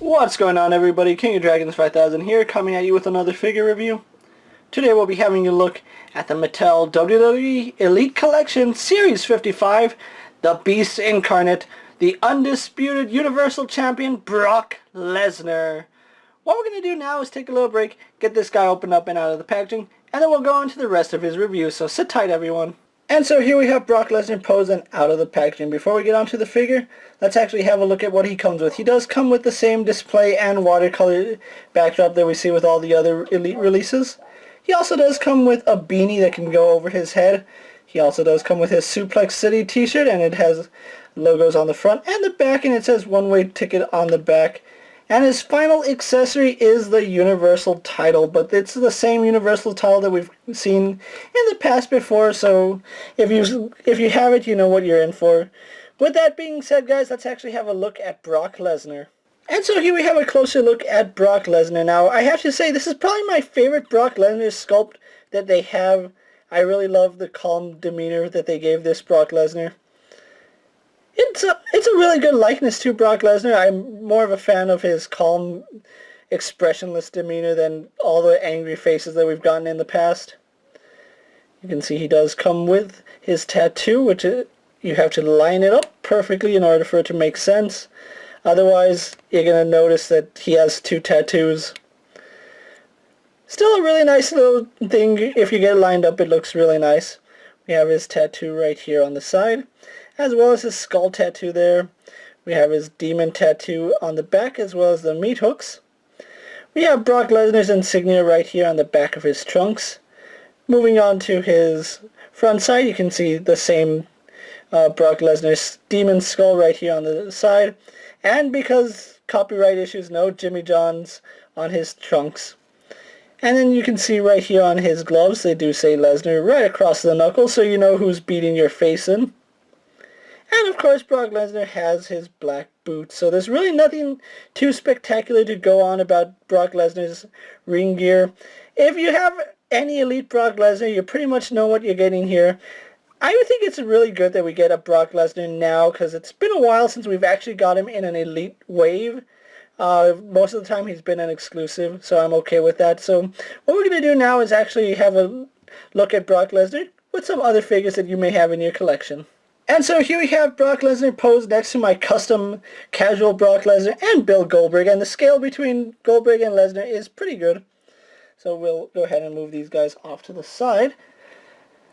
What's going on, everybody? KingofDragons 5000 here, coming at you with another figure review. Today we'll be having a look at the Mattel WWE Elite Collection Series 55, the Beast Incarnate, the Undisputed Universal Champion, Brock Lesnar. What we're going to do now is take a little break, get this guy opened up and out of the packaging, and then we'll go into the rest of his review, so sit tight, everyone. And so here we have Brock Lesnar posed and out of the packaging. Before we get onto the figure, let's actually have a look at what he comes with. He does come with the same display and watercolor backdrop that we see with all the other Elite releases. He also does come with a beanie that can go over his head. He also does come with his Suplex City t-shirt, and it has logos on the front and the back, and it says one-way ticket on the back. And his final accessory is the Universal title, but it's the same Universal title that we've seen in the past before, so if you have it, you know what you're in for. With that being said, guys, let's actually have a look at Brock Lesnar. And so here we have a closer look at Brock Lesnar. Now, I have to say, this is probably my favorite Brock Lesnar sculpt that they have. I really love the calm demeanor that they gave this Brock Lesnar. It's a really good likeness to Brock Lesnar. I'm more of a fan of his calm, expressionless demeanor than all the angry faces that we've gotten in the past. You can see he does come with his tattoo, which you have to line it up perfectly in order for it to make sense. Otherwise, you're going to notice that he has two tattoos. Still a really nice little thing. If you get it lined up, it looks really nice. We have his tattoo right here on the side, as well as his skull tattoo there. We have his demon tattoo on the back, as well as the meat hooks. We have Brock Lesnar's insignia right here on the back of his trunks. Moving on to his front side, you can see the same Brock Lesnar's demon skull right here on the side. And because copyright issues, no Jimmy Johns on his trunks. And then you can see right here on his gloves, they do say Lesnar right across the knuckle, so you know who's beating your face in. And of course, Brock Lesnar has his black boots. So there's really nothing too spectacular to go on about Brock Lesnar's ring gear. If you have any Elite Brock Lesnar, you pretty much know what you're getting here. I would think it's really good that we get a Brock Lesnar now, because it's been a while since we've actually got him in an Elite wave. Most of the time he's been an exclusive, so I'm okay with that. So what we're going to do now is actually have a look at Brock Lesnar with some other figures that you may have in your collection. And so here we have Brock Lesnar posed next to my custom casual Brock Lesnar and Bill Goldberg, and the scale between Goldberg and Lesnar is pretty good. So we'll go ahead and move these guys off to the side,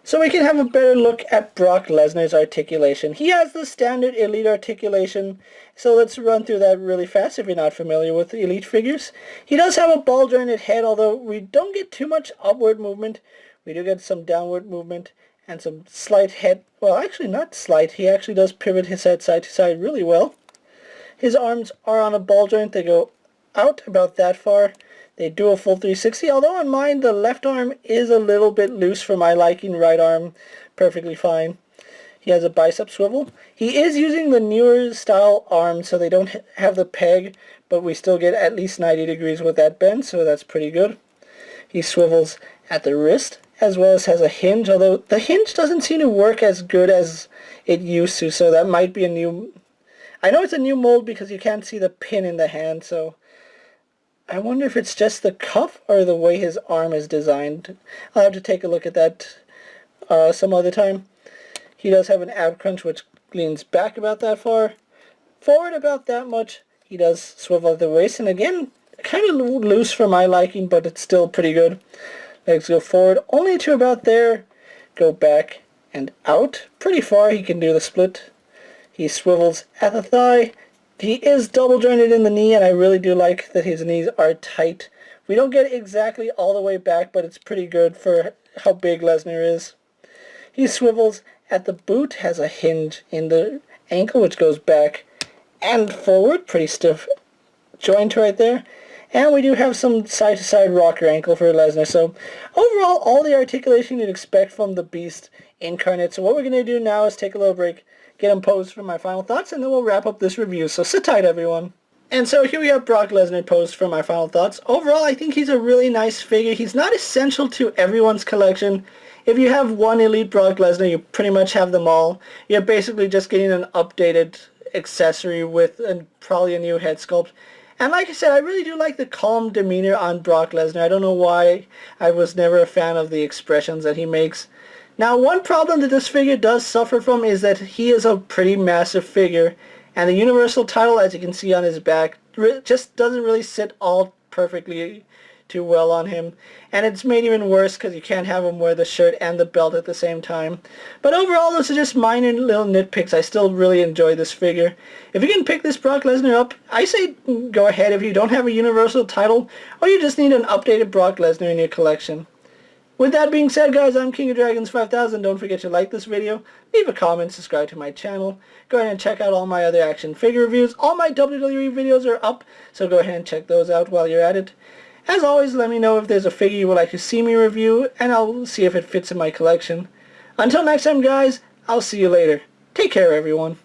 so we can have a better look at Brock Lesnar's articulation. He has the standard Elite articulation, so let's run through that really fast if you're not familiar with Elite figures. He does have a ball-jointed head, although we don't get too much upward movement. We do get some downward movement and some slight head, well, actually not slight, he actually does pivot his head side to side really well. His arms are on a ball joint, they go out about that far. They do a full 360, although on mine the left arm is a little bit loose for my liking, right arm perfectly fine. He has a bicep swivel. He is using the newer style arms, so they don't have the peg, but we still get at least 90 degrees with that bend, so that's pretty good. He swivels at the wrist, as well as has a hinge, although the hinge doesn't seem to work as good as it used to, so that might be a new... I know it's a new mold because you can't see the pin in the hand, so I wonder if it's just the cuff or the way his arm is designed. I'll have to take a look at that some other time. He does have an ab crunch which leans back about that far, forward about that much. He does swivel at the waist, and again, kind of loose for my liking, but it's still pretty good. Legs go forward only to about there, go back and out pretty far. He can do the split. He swivels at the thigh. He is double jointed in the knee, and I really do like that his knees are tight. We don't get exactly all the way back, but it's pretty good for how big Lesnar is. He swivels at the boot, has a hinge in the ankle which goes back and forward, pretty stiff joint right there. And we do have some side-to-side rocker ankle for Lesnar. So overall, all the articulation you'd expect from the Beast Incarnate. So what we're going to do now is take a little break, get him posed for my final thoughts, and then we'll wrap up this review. So sit tight, everyone. And so here we have Brock Lesnar posed for my final thoughts. Overall, I think he's a really nice figure. He's not essential to everyone's collection. If you have one Elite Brock Lesnar, you pretty much have them all. You're basically just getting an updated accessory with probably a new head sculpt. And like I said, I really do like the calm demeanor on Brock Lesnar. I don't know why I was never a fan of the expressions that he makes. Now, one problem that this figure does suffer from is that he is a pretty massive figure, and the Universal title, as you can see on his back, just doesn't really sit all perfectly too well on him. And it's made even worse because you can't have him wear the shirt and the belt at the same time. But overall, those are just minor little nitpicks. I still really enjoy this figure. If you can pick this Brock Lesnar up, I say go ahead if you don't have a Universal title or you just need an updated Brock Lesnar in your collection. With that being said, guys, I'm KingofDragons 5000. Don't forget to like this video, leave a comment, subscribe to my channel. Go ahead and check out all my other action figure reviews. All my WWE videos are up, so go ahead and check those out while you're at it. As always, let me know if there's a figure you would like to see me review, and I'll see if it fits in my collection. Until next time, guys, I'll see you later. Take care, everyone.